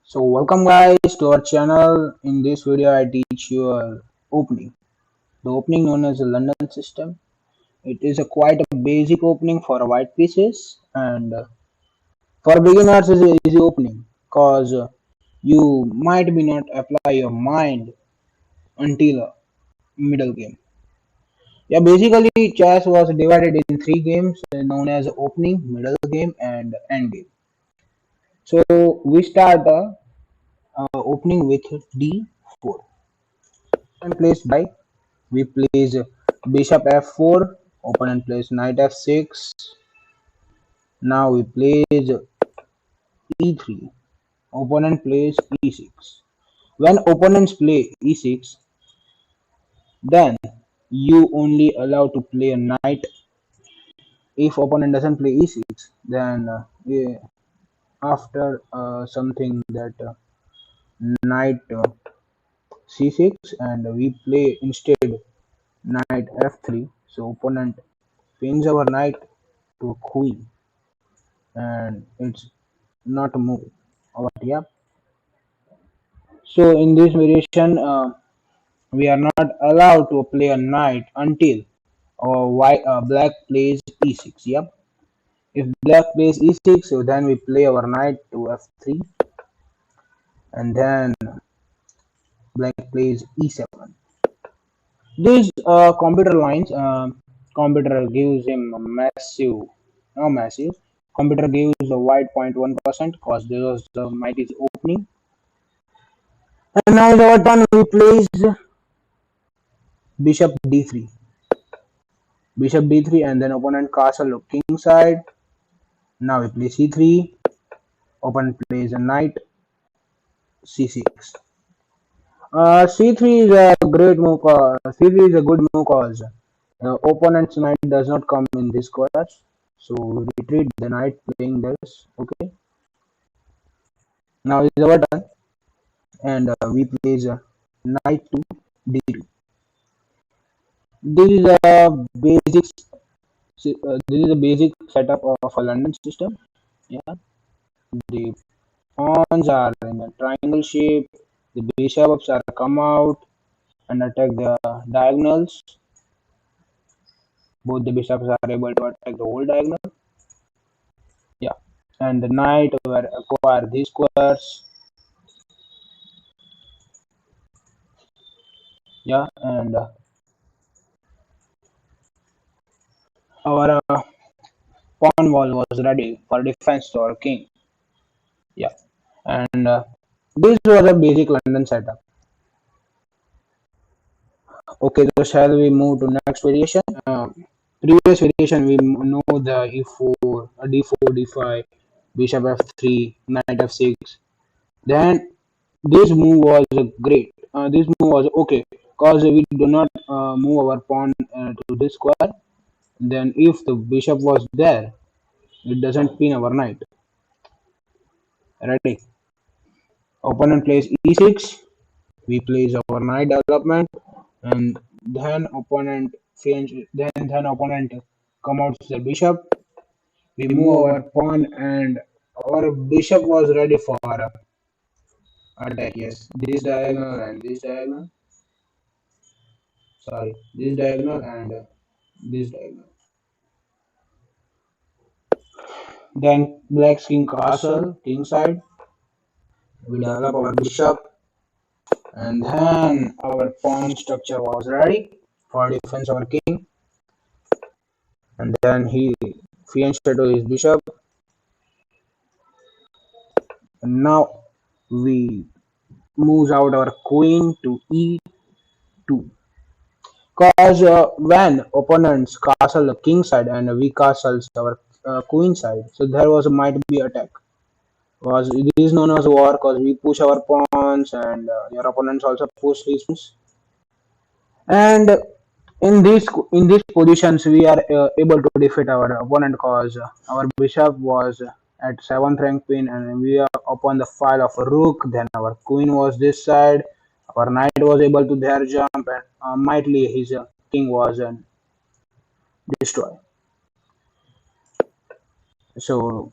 So welcome guys to our channel. In this video I teach you opening. The opening known as the London system. It is a quite a basic opening for white pieces, and for beginners is a easy opening cause you might be not apply your mind until middle game. Yeah, basically chess was divided in three games known as opening, middle game and end game. So we start opening with d4. And plays by we plays bishop f4, opponent plays knight f6. Now we plays e3, opponent plays e6. When opponents play e6, then you only allow to play a knight. If opponent doesn't play e6, then after something that knight c6, and we play instead knight f3. So opponent pins our knight to queen, and it's not a move. But yeah, so in this variation we are not allowed to play a knight until black plays e6. Yep, if black plays e6, so then we play our knight to f3, and then black plays e7. These computer lines, computer gives him a massive, no massive. Computer gives the white 0.1% cause this was the might is opening. And now is our turn. We place bishop d3, bishop d3, and then opponent castle king side. Now we play c3. Opponent plays a knight c6. C3 is a great move. C3 is a good move cause opponent's knight does not come in this squares, so we retreat the knight playing this. Okay. Now is our turn, and we place knight to d2. This is a basic. This is a basic setup of a London system. Yeah, the pawns are in a triangle shape. The bishops are come out and attack the diagonals. Both the bishops are able to attack the whole diagonal. Yeah, and the knight will acquire these squares. Yeah, and our pawn wall was ready for defense to our king. Yeah, and this was a basic London setup. Okay, so shall we move to next variation? Previous variation we know the e4, d4, d5, bishop f3, knight f6. Then this move was great. This move was okay because we do not move our pawn to this square. Then if the bishop was there, it doesn't pin our knight. Ready? Opponent plays e6. We place our knight development, and then opponent come out the bishop. We move our pawn, and our bishop was ready for attack. Yes, this diagonal and this diagonal. Sorry, this diagonal and this diagonal. Then black's king castle, king side. We develop our bishop, and then our pawn structure was ready for defense our king. And then he fianched to his bishop, and now we moves out our queen to e2. Cause when opponents castle the king side and we castles our queen side, so there was might be attack. Was it is known as war because we push our pawns, and your opponents also push his pawns. And in these positions we are able to defeat our opponent because our bishop was at 7th rank pin, and we are upon the file of a rook. Then our queen was this side, our knight was able to there jump, and mightily his king was destroyed. So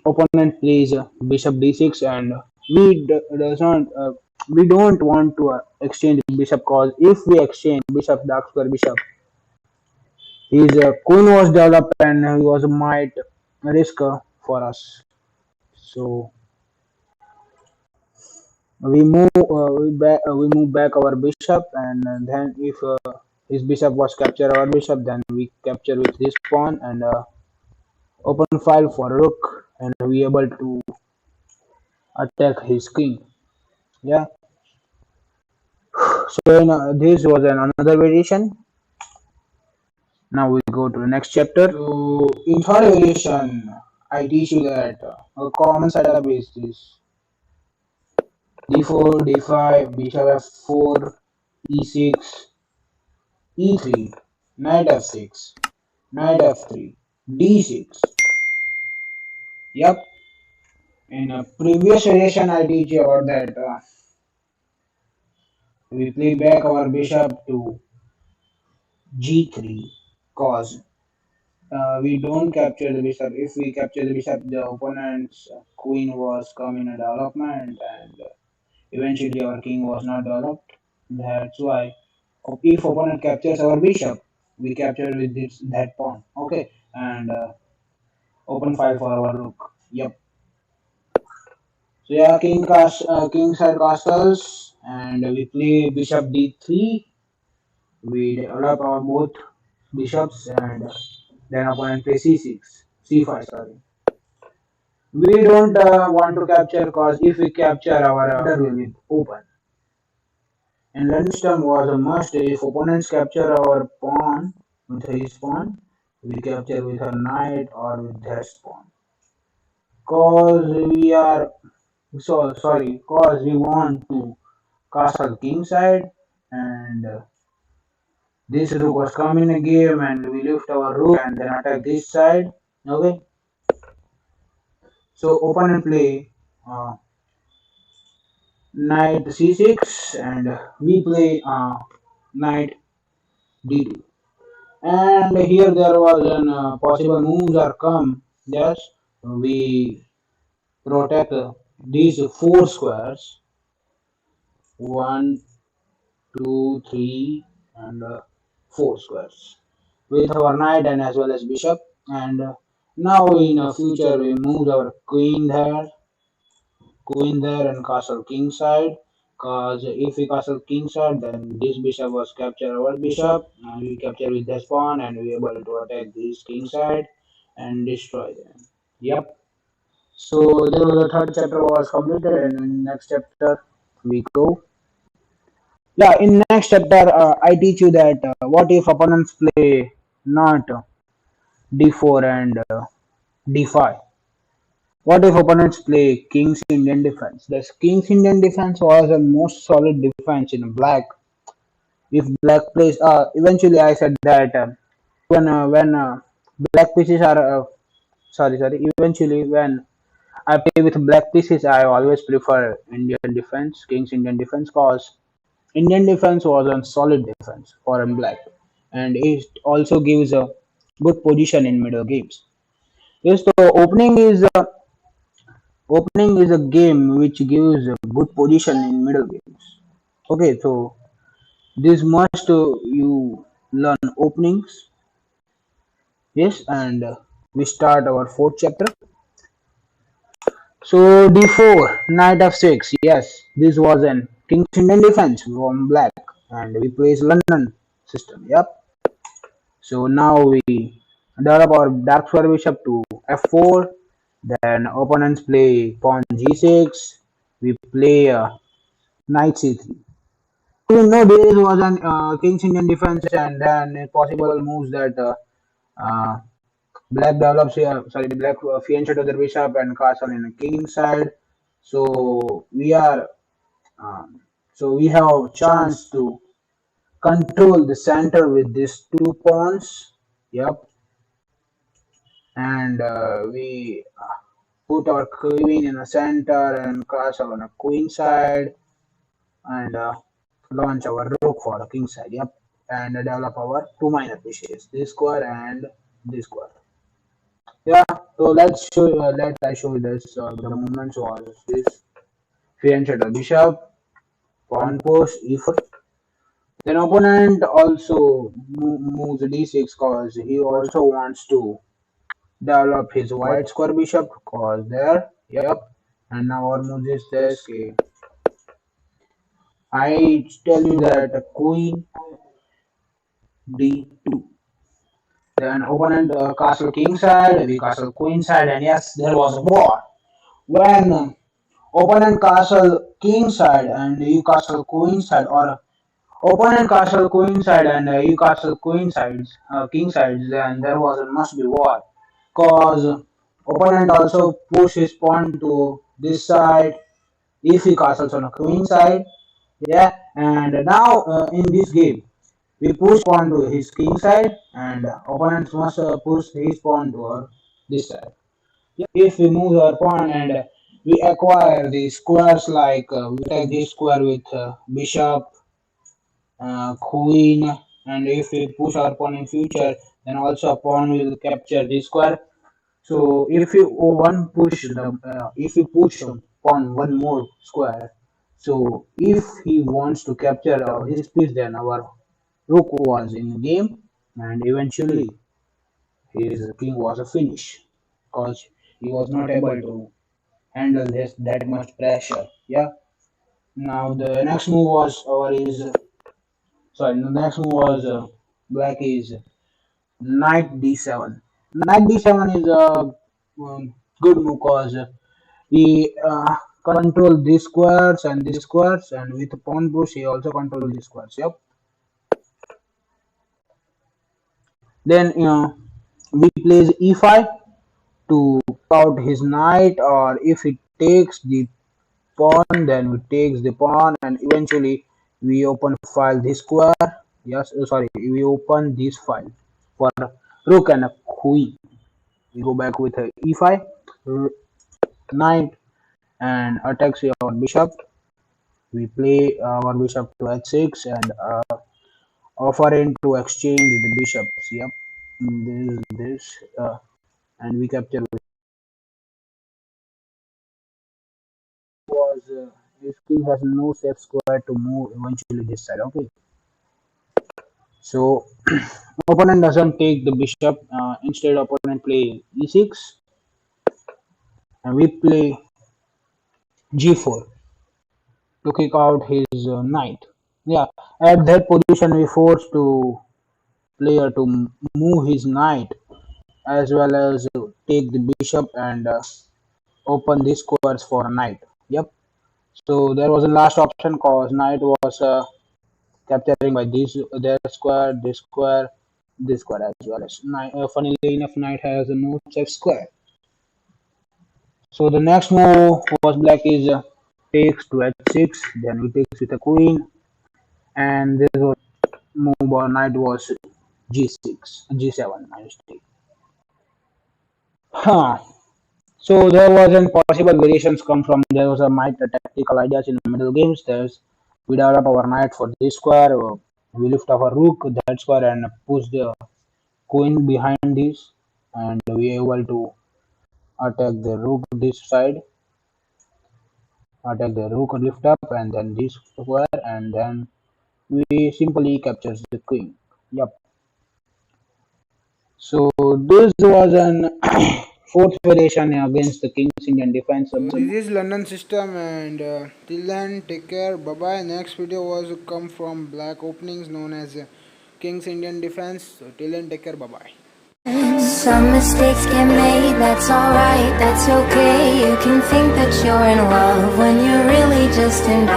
opponent plays bishop d6, and we does not we don't want to exchange bishop, cause if we exchange bishop dark square bishop, his queen was developed and he was might risk for us. So we move back our bishop, and then if his bishop was capture our bishop, then we capture with this pawn and open file for rook, and we able to attack his king. Yeah. So this was another variation. Now we go to the next chapter. So in third variation, I teach you that a common setup is this: d4, d5, bishop f4, e6, e3, knight f6, knight f3, d6. Yep. In a previous variation, I teach you about that. We play back our bishop to g3, cause we don't capture the bishop. If we capture the bishop, the opponent's queen was come in a development, and eventually our king was not developed. That's why if opponent captures our bishop, we capture with this that pawn. Okay, and open file for our rook. Yep. So yeah, king side castles, and we play bishop d3. We develop our both bishops, and then opponent plays c6, c5. Sorry. We don't want to capture, because if we capture, our border will be open. And Lundstrom was a must. If opponents capture our pawn with his pawn, we capture with her knight or with their pawn. Cause we are so sorry. Cause we want to castle king side, and this rook was come in a game, and we lift our rook and then attack this side. Okay. So opponent play uh, knight c6, and we play knight d2. And here there was an possible moves are come. Yes, we protect these four squares: one, two, three, and four squares with our knight and as well as bishop. And now in the future we move our queen there and castle king side. Cause if we castle king side, then this bishop was capture our bishop, and we capture with this pawn, and we able to attack this king side and destroy them. Yep. So the third chapter was completed, and in next chapter we go. Yeah, in next chapter I teach you that what if opponents play not d4 and d5. What if opponents play King's Indian defense? The King's Indian defense was the most solid defense in black. If black plays, eventually I said that when black pieces are sorry, eventually when I play with black pieces, I always prefer Indian defense, King's Indian defense, cause Indian defense was a solid defense for in black, and it also gives a good position in middle games. Yes, so opening is a game which gives a good position in middle games. Okay, so this must you learn openings. Yes, and we start our fourth chapter. So d4, knight f6. Yes, this was an King's Indian defense from black, and we plays London system. Yep. So now we develop our dark square bishop to f4. Then opponents play pawn g6. We play knight c3. So no, there was an King's Indian defense, and then possible moves that uh, black develops here. Sorry, black fianchet to the bishop and castle in the king side. So we are um, so we have chance to control the center with these two pawns. Yep, and we put our queen in the center and castle on a queen side, and launch our rook for the king side. Yep, and develop our two minor pieces, this square and this square. Yeah, so let I show you this. The movements was this: fianchet the bishop, pawn push e4. Then opponent also moves d6 cause he also wants to develop his white square bishop cause there. Yep. And now our move is this. Okay. I tell you that queen d2. Then opponent castle king side, we castle queen side, and yes, there was a war. When opponent castle king side and you castle queen side, or opponent castle queen side and you castle queen sides, king sides, then there was a must be war. Cause opponent also push his pawn to this side if he castles on a queen side. Yeah, and now in this game we push pawn to his king side and opponents must push his pawn to this side. If we move our pawn and we acquire the squares like we take this square with bishop, queen, and if we push our pawn in future, then also pawn will capture this square. So if you one push the if you push pawn one more square, so if he wants to capture his piece, then our rook was in the game, and eventually his king was a finish because he was not able to handle this that much pressure. Yeah. Now the next move was our is sorry. The next move was black is knight d7. Knight d7 is a good move because he control these squares, and with pawn push he also control these squares. Yep. Then we plays e5 to out his knight, or if he takes the pawn, then we takes the pawn, and eventually we open file this square. Yes, sorry, we open this file for rook and a queen. We go back with a e5, knight, and attacks our bishop. We play our bishop to h6 and offer him to exchange the bishops. Yep, this, and we capture was this king has no safe square to move eventually this side. Okay, so opponent doesn't take the bishop. Instead, opponent play e6, and we play g4 to kick out his knight. Yeah, at that position we forced to player to move his knight as well as take the bishop and open the squares for knight. Yep. So there was a last option cause knight was capturing by this square as well as knight. Funnily enough, knight has no safe square. So the next move was black is takes to h6, then we takes with a queen, and this was move or knight was g6, g7. I mistake. Huh. So there wasn't possible variations come from there was a might tactical ideas in the middle games. There's we develop our knight for this square, we lift our rook that square and push the queen behind this, and we able to attack the rook this side, attack the rook lift up, and then this square, and then we simply captures the queen. Yep. So this was an fourth variation against the King's Indian defense. So this is London system, and till then take care, bye bye. Next video was come from black openings known as King's Indian defense. So till then take care, bye bye. Some mistakes get made, that's alright, that's okay. You can think that you're in love when you're really just in pain.